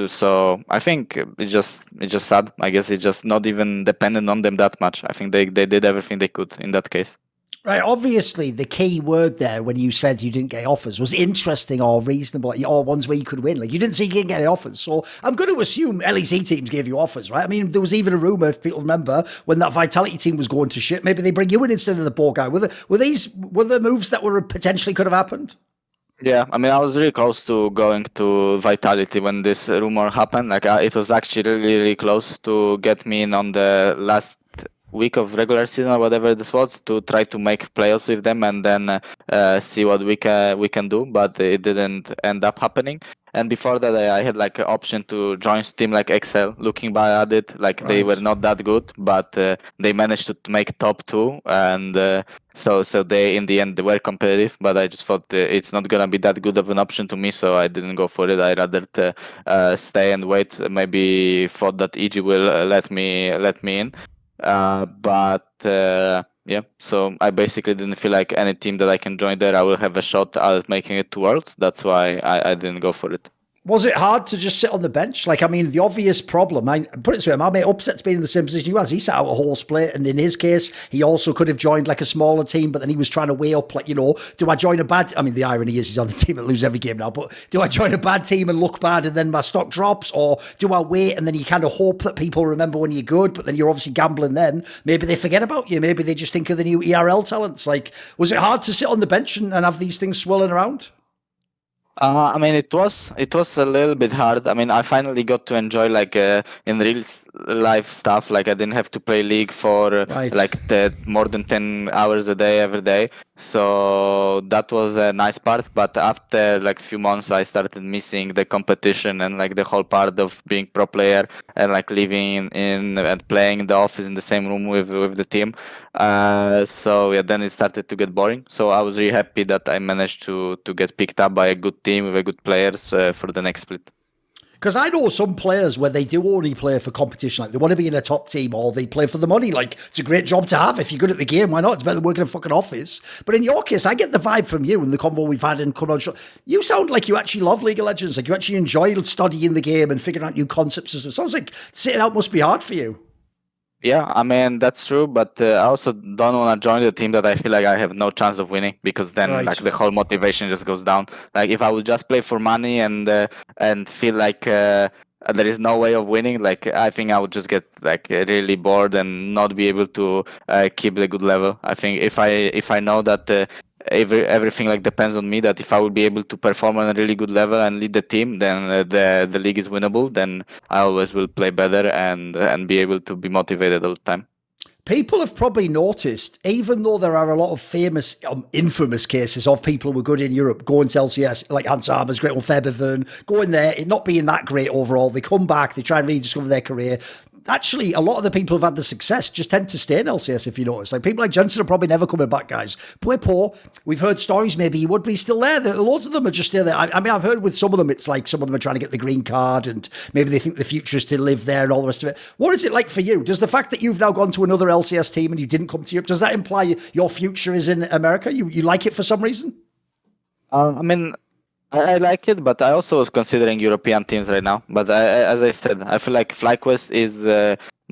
So I think it's just sad. I guess it's just not even dependent on them that much. I think they did everything they could in that case. Right, obviously the key word there when you said you didn't get offers was interesting or reasonable, or ones where you could win. Like you didn't see you didn't get any offers. So I'm going to assume LEC teams gave you offers, right? I mean, there was even a rumour, if people remember, when that Vitality team was going to shit, maybe they bring you in instead of the poor guy. Were there moves that were potentially could have happened? Yeah, I mean, I was really close to going to Vitality when this rumor happened. Like it was actually really, really close to get me in on the last week of regular season or whatever this was, to try to make playoffs with them and then see what we can do, but it didn't end up happening. And before that, I had like an option to join team like Excel. Looking back at it, like they were not that good, but they managed to make top 2, and so they in the end they were competitive. But I just thought it's not gonna be that good of an option to me, so I didn't go for it. I rather stay and wait. Maybe thought that EG will let me in. Yeah, so I basically didn't feel like any team that I can join there, I will have a shot at making it to Worlds. That's why I didn't go for it. Was it hard to just sit on the bench? Like, I mean, the obvious problem, I put it this way, my mate Upset's been in the same position you has. He sat out a whole split, and in his case, he also could have joined like a smaller team, but then he was trying to weigh up, like, do I join a bad, I mean, the irony is he's on the team that lose every game now, but do I join a bad team and look bad and then my stock drops, or do I wait and then you kind of hope that people remember when you're good, but then you're obviously gambling then? Maybe they forget about you. Maybe they just think of the new ERL talents. Like, was it hard to sit on the bench and have these things swirling around? I mean, it was a little bit hard. I mean, I finally got to enjoy like in real life stuff. Like I didn't have to play League for more than 10 hours a day every day. So that was a nice part. But after like a few months, I started missing the competition and like the whole part of being pro player and like living in and playing in the office in the same room with the team. So yeah, then it started to get boring. So I was really happy that I managed to get picked up by a good team with good players for the next split. Because I know some players where they do only play for competition, like they want to be in a top team or they play for the money. Like, it's a great job to have. If you're good at the game, why not? It's better than working in a fucking office. But in your case, I get the vibe from you and the convo we've had and come on show. You sound like you actually love League of Legends. Like you actually enjoy studying the game and figuring out new concepts. It sounds like sitting out must be hard for you. Yeah, I mean, that's true, but I also don't want to join the team that I feel like I have no chance of winning, because then like the whole motivation just goes down. Like if I would just play for money and feel like there is no way of winning, like I think I would just get like really bored and not be able to keep the good level. I think if I know that everything like depends on me, that if I will be able to perform on a really good level and lead the team, then the league is winnable, then I always will play better and be able to be motivated all the time. People have probably noticed, even though there are a lot of famous, infamous cases of people who were good in Europe going to LCS, like Hans Armers, Great One Febervern, going there, it not being that great overall. They come back, they try and rediscover their career. Actually, a lot of the people who've had the success just tend to stay in LCS, if you notice. Like people like Jensen are probably never coming back, guys. Bwipo, we've heard stories maybe he would be still there. Loads of them are just still there. I mean, I've heard with some of them, it's like some of them are trying to get the green card and maybe they think the future is to live there and all the rest of it. What is it like for you? Does the fact that you've now gone to another LCS team and you didn't come to Europe, does that imply your future is in America? You like it for some reason? I mean, I like it, but I also was considering European teams right now. But as I said, I feel like FlyQuest is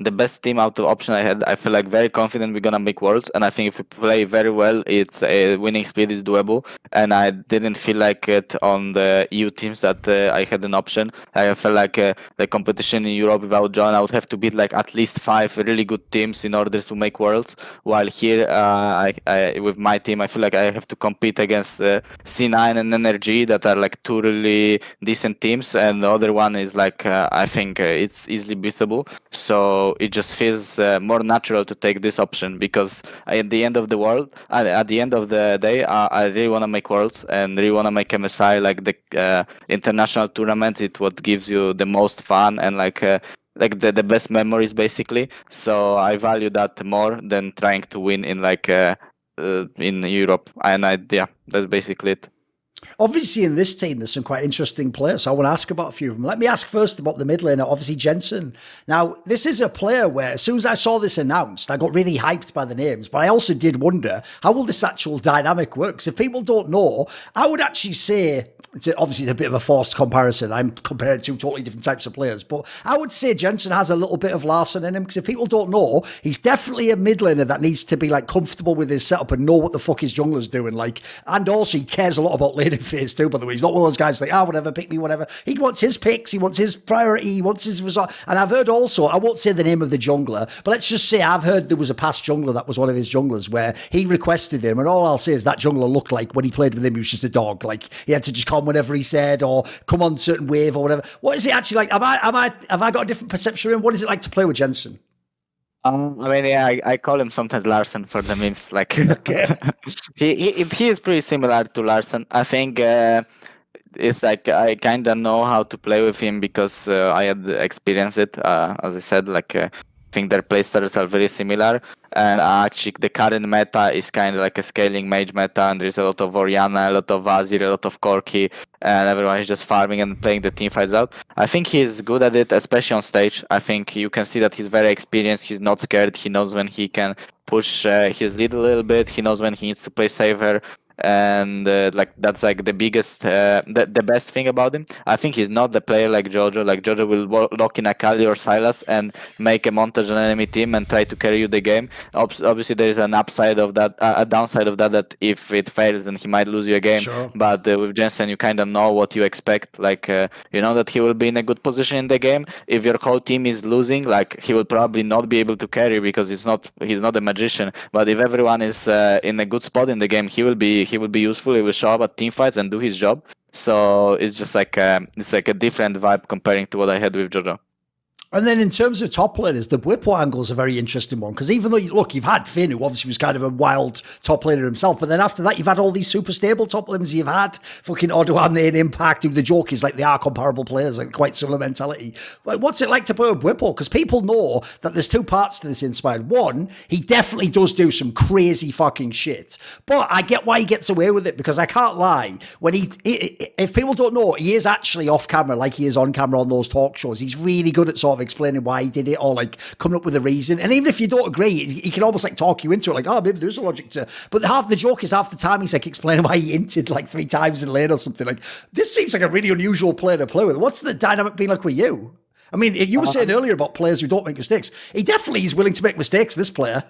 the best team out of option I had. I feel like very confident we're gonna make Worlds, and I think if we play very well, it's a winning split is doable. And I didn't feel like it on the EU teams that I had an option. I felt like the competition in Europe, if I would join, I would have to beat like at least 5 really good teams in order to make Worlds. While here, I with my team, I feel like I have to compete against C9 and NRG that are like 2 really decent teams, and the other one is like I think it's easily beatable. So it just feels more natural to take this option, because at the end of the world, at the end of the day, I really want to make Worlds and really want to make MSI like the international tournament. It's what gives you the most fun and like the best memories basically. So I value that more than trying to win in like in Europe. And that's basically it. Obviously, in this team, there's some quite interesting players. So I want to ask about a few of them. Let me ask first about the mid laner, obviously Jensen. Now, this is a player where, as soon as I saw this announced, I got really hyped by the names. But I also did wonder, how will this actual dynamic work? Because if people don't know, I would actually say, obviously it's a bit of a forced comparison. I'm comparing 2 totally different types of players. But I would say Jensen has a little bit of Larssen in him. Because if people don't know, he's definitely a mid laner that needs to be like comfortable with his setup and know what the fuck his jungler's doing. Like, and also he cares a lot about laning phase too, by the way. He's not one of those guys like, whatever, pick me, whatever. He wants his picks, he wants his priority, he wants his result. And I've heard also, I won't say the name of the jungler, but let's just say I've heard there was a past jungler that was one of his junglers where he requested him, and all I'll say is that jungler looked like when he played with him, he was just a dog. Like he had to just come whenever he said, or come on certain wave or whatever. What is it actually like? Have I got a different perception of him? What is it like to play with Jensen? I mean, yeah, I call him sometimes Larssen for the memes. Like, okay. he is pretty similar to Larssen. I think it's like I kind of know how to play with him because I had experienced it. As I said, like I think their playstyles are very similar, and actually the current meta is kind of like a scaling mage meta, and there's a lot of Orianna, a lot of Azir, a lot of Corki, and everyone is just farming and playing the team fights out. I think he's good at it, especially on stage. I think you can see that he's very experienced, he's not scared, he knows when he can push his lead a little bit, he knows when he needs to play saver, and like that's like the biggest the best thing about him. I think he's not the player like Jojo. Like Jojo will lock in Akali or Sylas and make a montage on enemy team and try to carry you the game. Obviously there is an upside of that, a downside of that, that if it fails then he might lose you a game. Sure. But with Jensen you kind of know what you expect. Like you know that he will be in a good position in the game. If your whole team is losing, like he will probably not be able to carry because he's not a magician. But if everyone is in a good spot in the game, he will be useful. He will show up at team fights and do his job. So it's just like it's like a different vibe comparing to what I had with Jojo. And then in terms of top laners, the Bwipo angle is a very interesting one, because even though, you've had Finn, who obviously was kind of a wild top laner himself, but then after that, you've had all these super stable top laners. You've had fucking Odoamne and Impact, who the joke is like they are comparable players, like quite similar mentality. But what's it like to play with Bwipo? Because people know that there's two parts to this Inspired. One, he definitely does do some crazy fucking shit, but I get why he gets away with it, because I can't lie, when if people don't know, he is actually off camera like he is on camera on those talk shows. He's really good at sort of explaining why he did it, or like coming up with a reason. And even if you don't agree, he can almost like talk you into it, like, oh, maybe there's a logic to. But half the joke is half the time he's like explaining why he inted like 3 times in lane or something. Like, this seems like a really unusual player to play with. What's the dynamic been like with you? I mean, you were saying earlier about players who don't make mistakes. He definitely is willing to make mistakes, this player.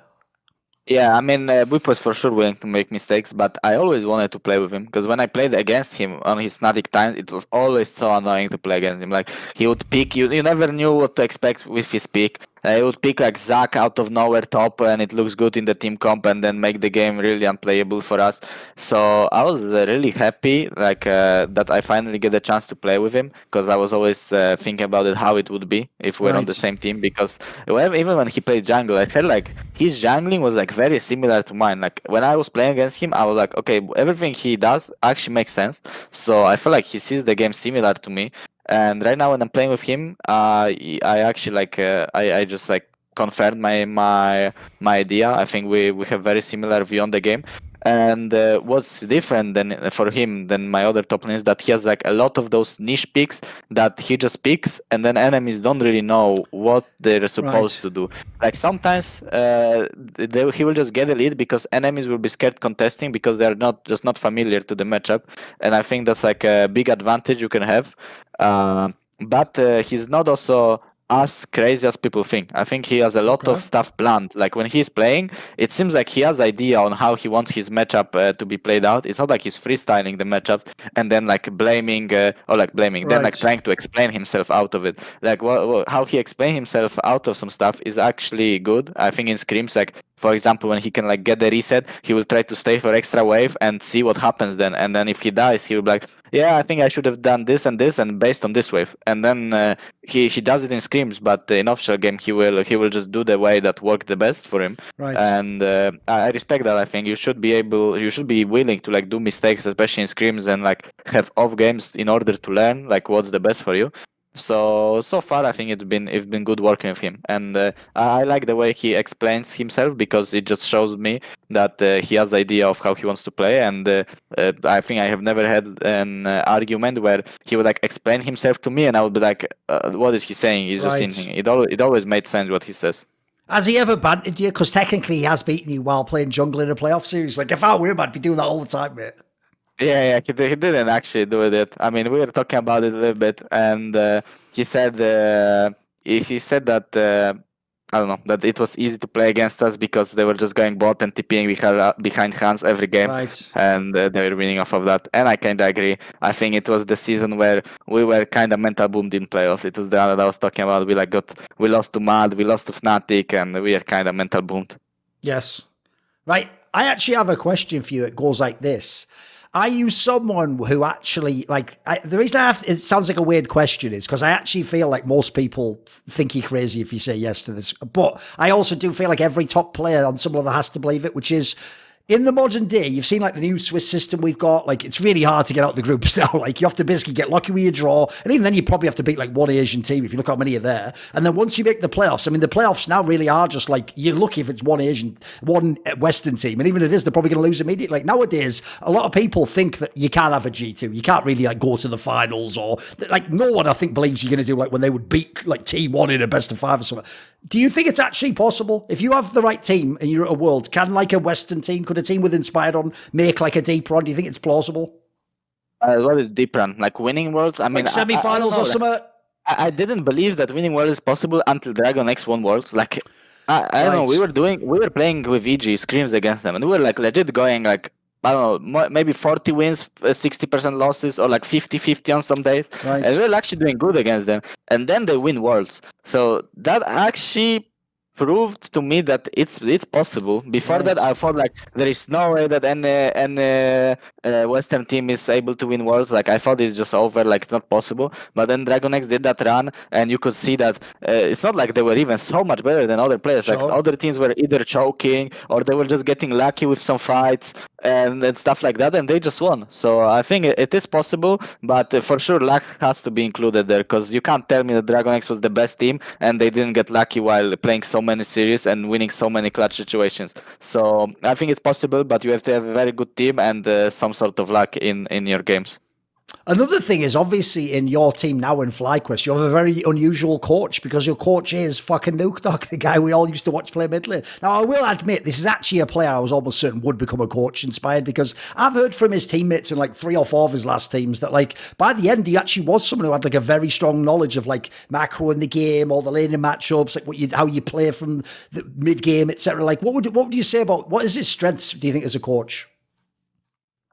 Yeah, I mean, Whip was for sure willing to make mistakes, but I always wanted to play with him, because when I played against him on his Fnatic times, it was always so annoying to play against him. Like, he would pick, you never knew what to expect with his pick. He would pick like Zac out of nowhere top, and it looks good in the team comp, and then make the game really unplayable for us. So I was really happy like that I finally get a chance to play with him, because I was always thinking about it, how it would be if we're on the same team. Because even when he played jungle, I felt like his jungling was like very similar to mine. Like when I was playing against him, I was like, okay, everything he does actually makes sense. So I feel like he sees the game similar to me. And right now when I'm playing with him, I actually like I just like confirmed my idea. I think we have very similar view on the game. And what's different than for him than my other top laners is that he has like a lot of those niche picks that he just picks, and then enemies don't really know what they're supposed to do. Like sometimes he will just get a lead because enemies will be scared contesting because they're not familiar to the matchup, and I think that's like a big advantage you can have. But he's not also as crazy as people think. I think he has a lot of stuff planned. Like when he's playing, it seems like he has idea on how he wants his matchup to be played out. It's not like he's freestyling the matchup and then like blaming, then like trying to explain himself out of it. Like how he explains himself out of some stuff is actually good. I think in scrims, like for example, when he can like get the reset, he will try to stay for extra wave and see what happens then. And then if he dies, he will be like, yeah, I think I should have done this and this, and based on this wave. And then he does it in scrims, but in official game he will just do the way that worked the best for him. Right. And I respect that. I think you should be willing to like do mistakes, especially in scrims, and like have off games in order to learn like what's the best for you. So far I think it's been good working with him, and I like the way he explains himself, because it just shows me that he has the idea of how he wants to play. And I think I have never had an argument where he would like explain himself to me and I would be like, what is he saying? He's just thinking. It always made sense what he says. Has he ever bantered you? Because technically he has beaten you while playing jungle in a playoff series. Like, if I were him, I'd be doing that all the time, mate. Yeah, he didn't actually do it. I mean, we were talking about it a little bit, and he said that I don't know, that it was easy to play against us because they were just going bot and TPing behind Hans every game, and they were winning off of that. And I kind of agree. I think it was the season where we were kind of mental boomed in playoff. It was the one that I was talking about. We lost to Mad, we lost to Fnatic, and we are kind of mental boomed. Yes, right. I actually have a question for you that goes like this. Are you someone who actually, like, the reason it sounds like a weird question is because I actually feel like most people think you're crazy if you say yes to this. But I also do feel like every top player on some level has to believe it, which is, in the modern day, you've seen like the new Swiss system we've got. Like, it's really hard to get out the groups now. Like, you have to basically get lucky with your draw, and even then, you probably have to beat like one Asian team if you look how many are there. And then once you make the playoffs, I mean, the playoffs now really are just like you're lucky if it's one Western team, and even if it is, they're probably going to lose immediately. Like nowadays, a lot of people think that you can't have a G2, you can't really like go to the finals, or like no one I think believes you're going to do like when they would beat like T1 in a best of 5 or something. Do you think it's actually possible if you have the right team and you're at a World? Can like a Western team, could a team with Inspired on make like a deep run? Do you think it's plausible? What is deep run? Like winning Worlds? I mean, Like semi-finals or something? I didn't believe that winning Worlds is possible until Dragon X won Worlds. Like, I don't know. We were playing with EG Screams against them, and we were like legit going like, I don't know, maybe 40 wins, 60% losses, or like 50-50 on some days. Right. And we were actually doing good against them. And then they win Worlds. So that actually proved to me that it's possible. Before that, I thought like there is no way that any Western team is able to win Worlds. Like I thought it's just over, like it's not possible. But then Dragon X did that run, and you could see that it's not like they were even so much better than other players. Sure. Like other teams were either choking or they were just getting lucky with some fights and stuff like that, and they just won. So I think it is possible, but for sure luck has to be included there, because you can't tell me that Dragon X was the best team and they didn't get lucky while playing so many series and winning so many clutch situations. So I think it's possible, but you have to have a very good team and some sort of luck in your games. Another thing is, obviously, in your team now in FlyQuest, you have a very unusual coach, because your coach is fucking Nuke Dog, the guy we all used to watch play mid lane. Now, I will admit, this is actually a player I was almost certain would become a coach Inspired, because I've heard from his teammates in like 3 or 4 of his last teams that like by the end, he actually was someone who had like a very strong knowledge of like macro in the game, all the laning matchups, like how you play from the mid game, etc. Like, what would you say about what is his strengths? Do you think as a coach?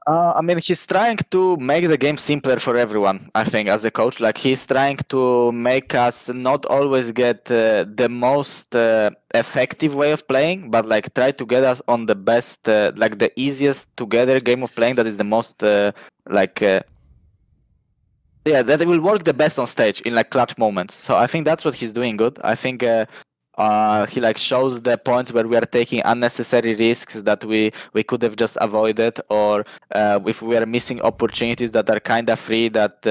I mean, he's trying to make the game simpler for everyone, I think, as a coach. Like, he's trying to make us not always get the most effective way of playing, but, like, try to get us on the best, like, the easiest together game of playing that is the most, yeah, that it will work the best on stage in, like, clutch moments. So I think that's what he's doing good. I think he like shows the points where we are taking unnecessary risks that we could have just avoided, or if we are missing opportunities that are kind of free that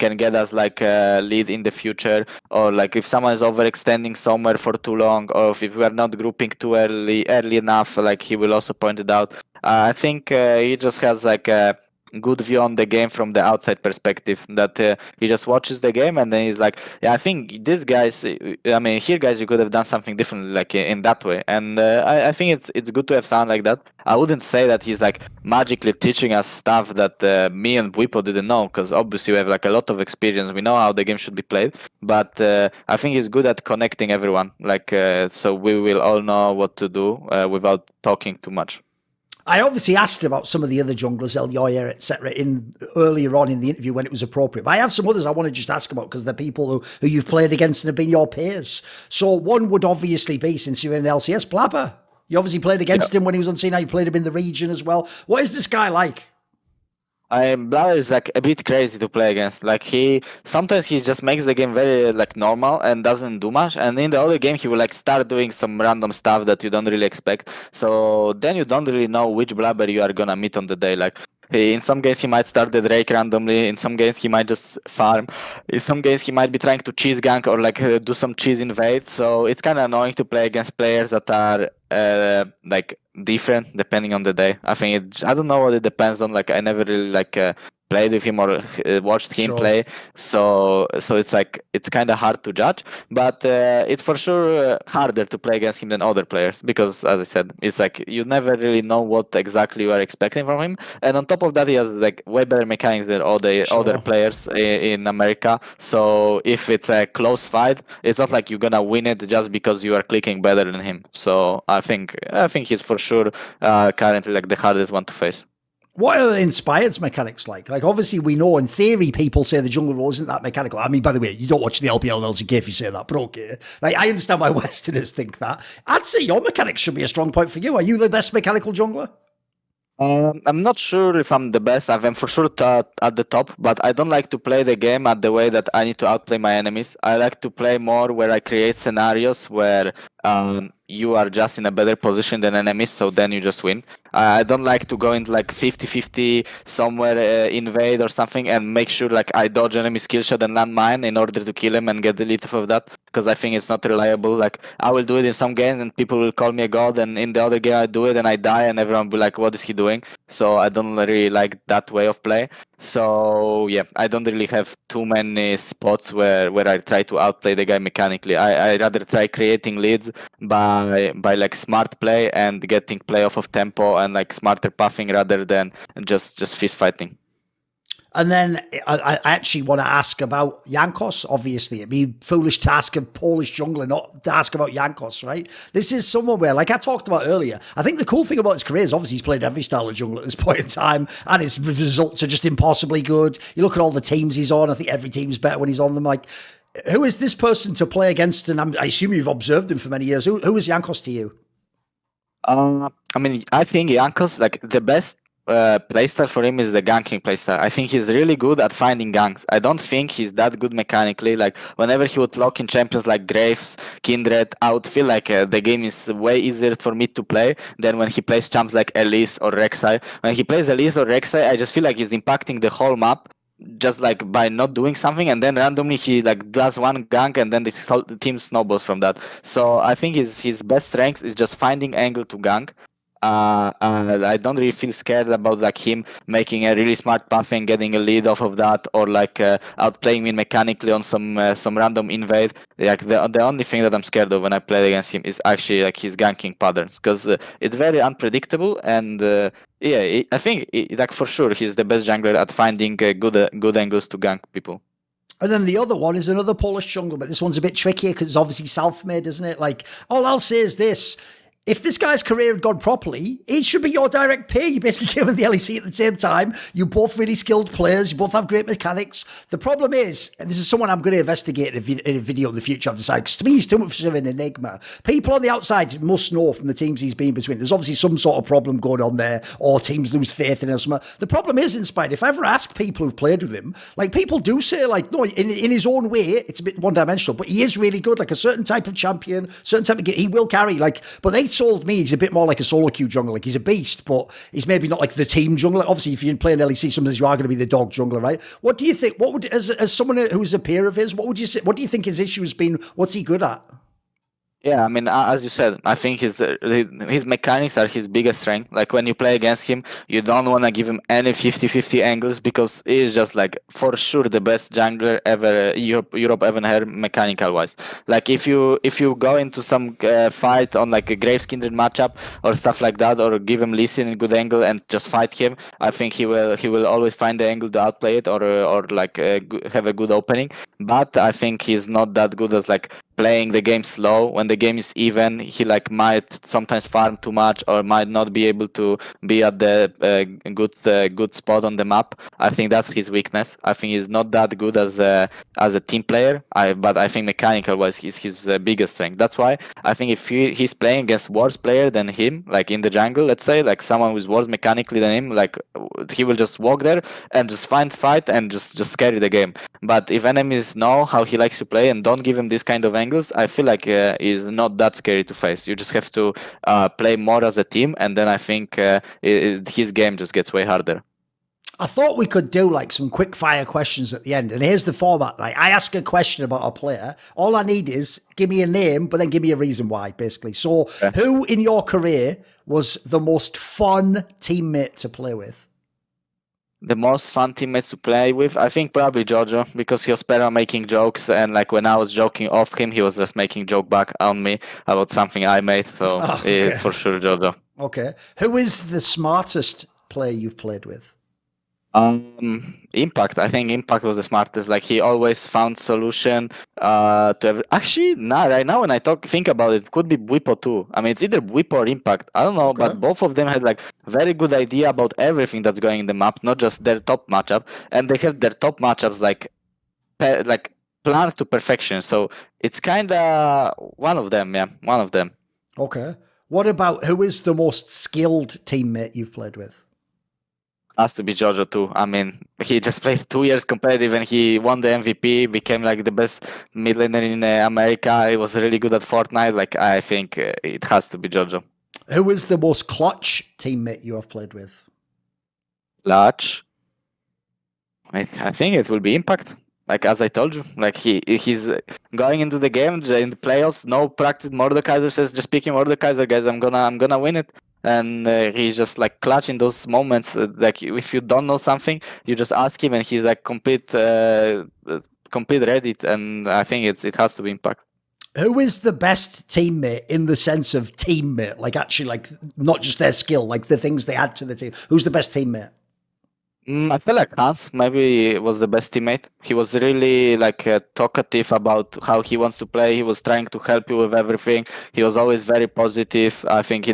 can get us like a lead in the future, or like if someone is overextending somewhere for too long, or if we are not grouping too early enough, like he will also point it out. I think he just has like a good view on the game from the outside perspective, that he just watches the game and then he's like, yeah, I think these guys, I mean, here guys, you could have done something differently, like in that way. And I think it's good to have someone like that. I wouldn't say that he's like magically teaching us stuff that me and Bwipo didn't know, because obviously we have like a lot of experience, we know how the game should be played, but I think he's good at connecting everyone, like so we will all know what to do without talking too much. I obviously asked about some of the other junglers, Elyoya, etc., earlier on in the interview when it was appropriate. But I have some others I want to just ask about, because they're people who you've played against and have been your peers. So one would obviously be, since you're in LCS, Blabber. You obviously played against him when he was on C9. You played him in the region as well. What is this guy like? Blabber is like a bit crazy to play against. Like sometimes he just makes the game very like normal and doesn't do much, and in the other game he will like start doing some random stuff that you don't really expect. So then you don't really know which Blabber you are gonna meet on the day. Like in some games he might start the Drake randomly, in some games he might just farm, in some games he might be trying to cheese gank or like do some cheese invade. So it's kind of annoying to play against players that are like different depending on the day. I think I don't know what it depends on. Like I never really like played with him or watched him play, so it's like it's kind of hard to judge, but it's for sure harder to play against him than other players, because as I said, it's like you never really know what exactly you are expecting from him, and on top of that he has like way better mechanics than all the other players in America. So if it's a close fight, it's not like you're gonna win it just because you are clicking better than him. So I think he's for sure currently like the hardest one to face. What are Inspired's mechanics like? Like, obviously, we know in theory people say the jungle role isn't that mechanical. I mean, by the way, you don't watch the LPL and LCK if you say that, but okay. Like, I understand why Westerners think that. I'd say your mechanics should be a strong point for you. Are you the best mechanical jungler? I'm not sure if I'm the best. I'm for sure at the top, but I don't like to play the game at the way that I need to outplay my enemies. I like to play more where I create scenarios where you are just in a better position than enemies, so then you just win. I don't like to go into like 50-50 somewhere, invade or something, and make sure like I dodge enemy skill shot and land mine in order to kill him and get the lead off of that, because I think it's not reliable. Like I will do it in some games and people will call me a god, and in the other game I do it and I die and everyone will be like, what is he doing? So I don't really like that way of play. So yeah, I don't really have too many spots where I try to outplay the guy mechanically. I rather try creating leads by like smart play and getting play off of tempo and like smarter pathing rather than just fist fighting. And then I actually want to ask about Jankos, obviously. It'd be foolish to ask a Polish jungler not to ask about Jankos, right? This is someone where, like I talked about earlier, I think the cool thing about his career is obviously he's played every style of jungle at this point in time, and his results are just impossibly good. You look at all the teams he's on, I think every team's better when he's on them. Like, who is this person to play against? And I assume you've observed him for many years. Who is Jankos to you? I mean, I think Jankos, like the best playstyle for him is the ganking playstyle. I think he's really good at finding ganks. I don't think he's that good mechanically. Like whenever he would lock in champions like Graves, Kindred, I would feel like the game is way easier for me to play than when he plays champs like Elise or Rek'Sai. When he plays Elise or Rek'Sai, I just feel like he's impacting the whole map just like by not doing something, and then randomly he like does one gank and then the team snowballs from that. So I think his best strength is just finding angle to gank. I don't really feel scared about like him making a really smart path and getting a lead off of that, or like outplaying me mechanically on some random invade. Like the only thing that I'm scared of when I play against him is actually like his ganking patterns, because it's very unpredictable. And I think like for sure he's the best jungler at finding good angles to gank people. And then the other one is another Polish jungler, but this one's a bit trickier because it's obviously self-made, isn't it? Like, all I'll say is this. If this guy's career had gone properly, it should be your direct peer. You basically came in the LEC at the same time. You're both really skilled players. You both have great mechanics. The problem is, and this is someone I'm going to investigate in a video in the future, I've decided, because to me, he's too much of an enigma. People on the outside must know from the teams he's been between. There's obviously some sort of problem going on there, or teams lose faith in him or something. The problem is, Inspired, if I ever ask people who've played with him, like people do say, like, no, in his own way, it's a bit one-dimensional, but he is really good. Like a certain type of champion, certain type of game, he will carry. Like, but they told me he's a bit more like a solo queue jungler. Like he's a beast, but he's maybe not like the team jungler. Obviously, if you're playing LEC, sometimes you are going to be the dog jungler, right? What do you think? What would, as someone who's a peer of his, what would you say? What do you think his issue has been? What's he good at? Yeah, I mean, as you said, I think his mechanics are his biggest strength. Like when you play against him, you don't want to give him any 50-50 angles, because he is just like for sure the best jungler ever Europe ever had mechanical wise. Like if you go into some fight on like a Graves Kindred matchup or stuff like that, or give him Lee Sin in good angle and just fight him, I think he will always find the angle to outplay it, or like have a good opening. But I think he's not that good as like playing the game slow. When the game is even, he like might sometimes farm too much, or might not be able to be at the good spot on the map. I think that's his weakness. I think he's not that good as a team player. But I think mechanical wise, he's his biggest strength. That's why I think if he's playing against worse player than him, like in the jungle, let's say, like someone who's worse mechanically than him, like he will just walk there and just fight and just carry the game. But if enemies know how he likes to play and don't give him this kind of angles, I feel like he's not that scary to face. You just have to play more as a team, and then I think his game just gets way harder. I thought we could do like some quick fire questions at the end. And here's the format. Like I ask a question about a player. All I need is give me a name, but then give me a reason why, basically. So who in your career was the most fun teammate to play with? The most fun teammates to play with, I think probably Jojo, because he was better at making jokes, and like when I was joking off him, he was just making joke back on me about something I made. So for sure Jojo. Okay. Who is the smartest player you've played with? Impact. I think Impact was the smartest. Like he always found solution to actually right now when I think about it, could be Bwipo too. I mean, it's either Bwipo or Impact. I don't know, but both of them had like very good idea about everything that's going in the map, not just their top matchup, and they have their top matchups like planned to perfection. So it's kind of one of them. Yeah, one of them. Okay. What about who is the most skilled teammate you've played with? Has to be Jojo too. I mean, he just played 2 years competitive and he won the MVP, became like the best mid laner in America. He was really good at Fortnite. Like, I think it has to be Jojo. Who is the most clutch teammate you have played with? Clutch. I think it will be Impact. Like, as I told you, like he's going into the game in the playoffs, no practice. Mordekaiser says, just pick him, Mordekaiser, guys. I'm gonna win it. And he's just like clutch in those moments. Like, if you don't know something, you just ask him, and he's like complete ready. And I think it has to be Impact. Who is the best teammate in the sense of teammate? Like, actually, like not just their skill, like the things they add to the team. Who's the best teammate? I feel like Hans maybe was the best teammate. He was really like talkative about how he wants to play. He was trying to help you with everything. He was always very positive. I think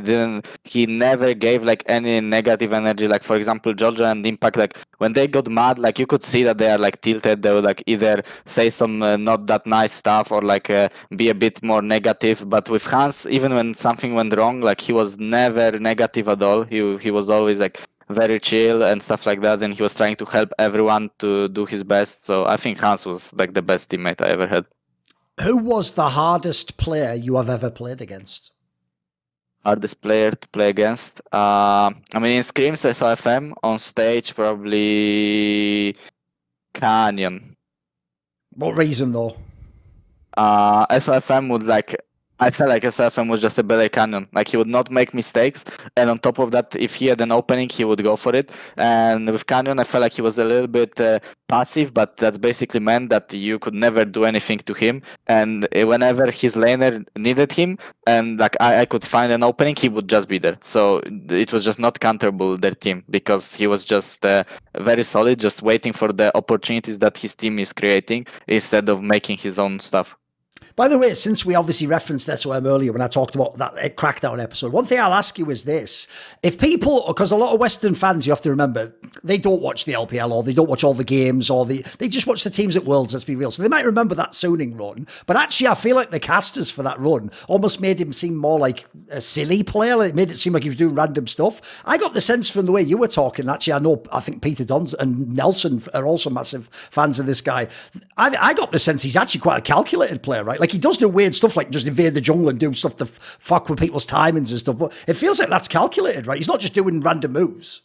he never gave like any negative energy. Like, for example, Jojo and Impact, like when they got mad, like you could see that they are like tilted. They would like either say some not that nice stuff or like be a bit more negative. But with Hans, even when something went wrong, like he was never negative at all. He was always like very chill and stuff like that, and he was trying to help everyone to do his best. So I think Hans was like the best teammate I ever had. Who was the hardest player you have ever played against? Hardest player to play against? I mean, in scrims SOFM, on stage probably Canyon. What reason though? SOFM would like, I felt like SFM was just a better Canyon. Like, he would not make mistakes, and on top of that, if he had an opening, he would go for it. And with Canyon, I felt like he was a little bit passive, but that's basically meant that you could never do anything to him. And whenever his laner needed him, and like I could find an opening, he would just be there. So it was just not counterable, their team, because he was just very solid, just waiting for the opportunities that his team is creating instead of making his own stuff. By the way, since we obviously referenced SOM earlier when I talked about that Crackdown episode, one thing I'll ask you is this. If people, because a lot of Western fans, you have to remember, they don't watch the LPL or they don't watch all the games or they just watch the teams at Worlds, let's be real. So they might remember that Suning run. But actually, I feel like the casters for that run almost made him seem more like a silly player. It made it seem like he was doing random stuff. I got the sense from the way you were talking, actually, I think Peter Dons and Nelson are also massive fans of this guy. I got the sense he's actually quite a calculated player, right? Like, he does do weird stuff like just invade the jungle and do stuff to fuck with people's timings and stuff, but it feels like that's calculated, right? He's not just doing random moves.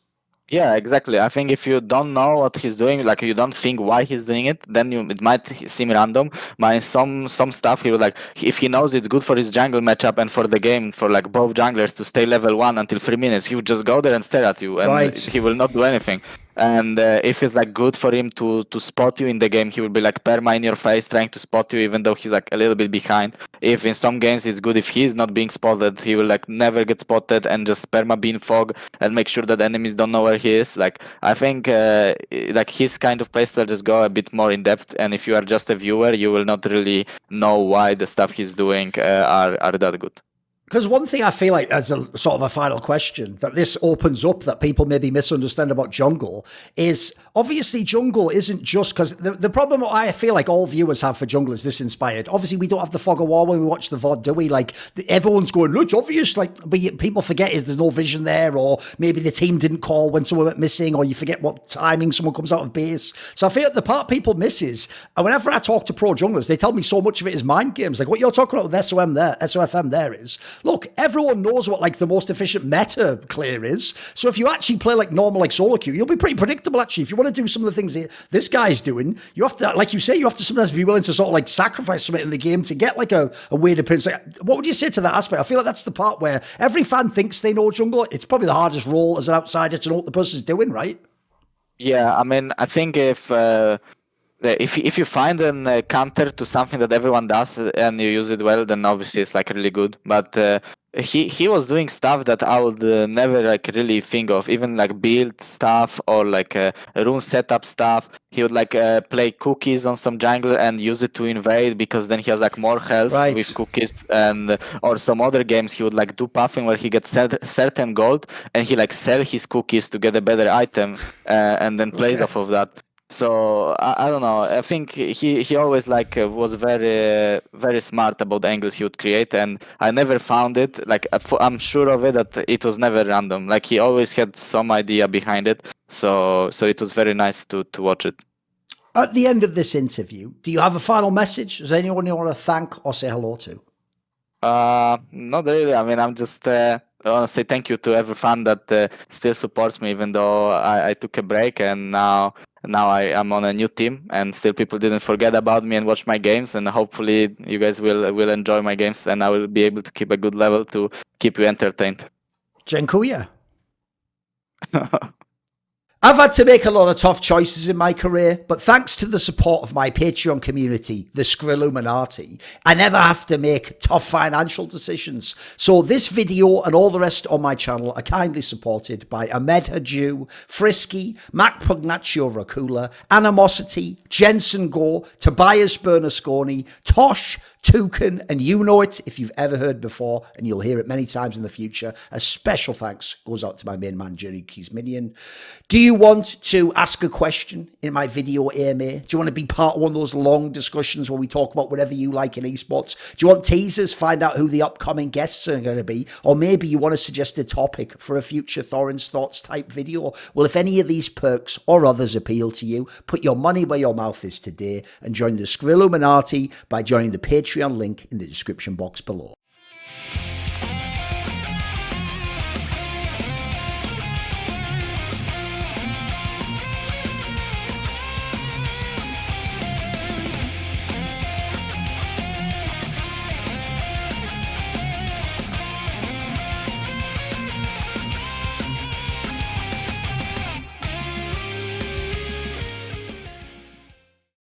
Yeah, exactly. I think if you don't know what he's doing, like you don't think why he's doing it, then it might seem random. But in some stuff, he would like, if he knows it's good for his jungle matchup and for the game, for like both junglers to stay level 1 until 3 minutes, he would just go there and stare at you, and right. He will not do anything. And if it's like good for him to spot you in the game, he will be like perma in your face trying to spot you, even though he's like a little bit behind. If in some games it's good if he's not being spotted, he will like never get spotted and just perma be in fog and make sure that enemies don't know where he is. Like, I think like his kind of playstyle just go a bit more in depth, and if you are just a viewer, you will not really know why the stuff he's doing are that good. Because one thing I feel like, as a sort of a final question, that this opens up that people maybe misunderstand about jungle is obviously jungle isn't just because the problem I feel like all viewers have for jungle is this inspired. Obviously, we don't have the fog of war when we watch the VOD, do we? Like, everyone's going, look, it's obvious. Like, but people forget is there's no vision there, or maybe the team didn't call when someone went missing, or you forget what timing someone comes out of base. So I feel like the part people miss is, and whenever I talk to pro junglers, they tell me so much of it is mind games. Like what you're talking about with SOFM there is, look, everyone knows what like the most efficient meta clear is. So if you actually play like normal, like solo queue, you'll be pretty predictable actually. If you want to do some of the things this guy's doing, you have to, like you say, you have to sometimes be willing to sort of like sacrifice something in the game to get like a weird appearance. Like, what would you say to that aspect? I feel like that's the part where every fan thinks they know jungle. It's probably the hardest role as an outsider to know what the person's doing, right? Yeah, I mean, I think if you find a counter to something that everyone does and you use it well, then obviously it's like really good. But he was doing stuff that I would never like really think of, even like build stuff or like rune setup stuff. He would like play cookies on some jungler and use it to invade, because then he has like more health with cookies. And or some other games he would like do puffing where he gets certain gold and he like sell his cookies to get a better item and then plays off of that. So I don't know. I think he always like was very smart about the angles he would create, and I never found it. Like I'm sure of it that it was never random. Like he always had some idea behind it. So it was very nice to watch it. At the end of this interview, do you have a final message? Is there anyone you want to thank or say hello to? Not really. I mean, I'm just I want to say thank you to every fan that still supports me, even though I took a break, and now I'm on a new team, and still people didn't forget about me and watch my games, and hopefully you guys will enjoy my games, and I will be able to keep a good level to keep you entertained. Dziękuję. I've had to make a lot of tough choices in my career, but thanks to the support of my Patreon community, the Skrilluminati, I never have to make tough financial decisions. So this video and all the rest on my channel are kindly supported by Ahmed Haju, Frisky, Mac Pugnaccio Racula, Animosity, Jensen Go, Tobias Bernasconi, Tosh, Toucan, and you know it if you've ever heard before, and you'll hear it many times in the future. A special thanks goes out to my main man, Jerry Keys Minion. Do you want to ask a question in my video AMA? Do you want to be part of one of those long discussions where we talk about whatever you like in esports? Do you want teasers, find out who the upcoming guests are going to be? Or maybe you want to suggest a topic for a future Thorin's Thoughts type video? Well, if any of these perks or others appeal to you, put your money where your mouth is today and join the Skrilluminati by joining the Patreon link in the description box below.